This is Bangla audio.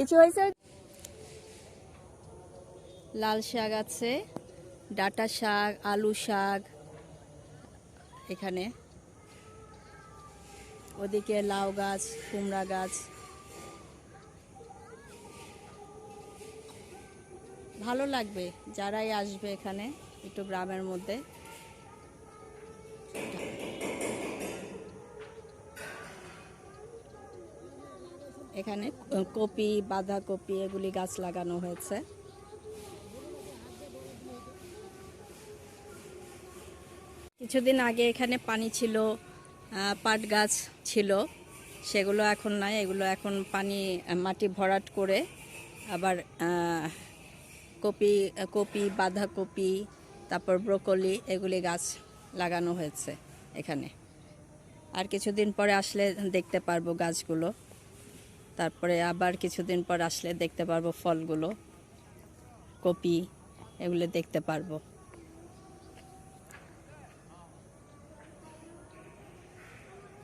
কিছু হয়েছে? লাল শাক আছে, ডাঁটা শাক, আলু শাক, এখানে ওদিকে লাউ গাছ, কুমড়া গাছ। ভালো লাগবে যারাই আসবে এখানে, একটু গ্রামের মধ্যে। এখানে কপি, বাঁধাকপি এগুলি গাছ লাগানো হয়েছে। কিছুদিন আগে এখানে পানি ছিল, পাট গাছ ছিল, সেগুলো এখন নাই। এগুলো এখন পানি, মাটি ভরাট করে আবার কপি, বাঁধাকপি, তারপর ব্রোকলি এগুলি গাছ লাগানো হয়েছে এখানে। আর কিছুদিন পরে আসলে দেখতে পারবো গাছগুলো, তারপরে আবার কিছুদিন পর আসলে দেখতে পারবো ফলগুলো, কপি এগুলো দেখতে পারবো।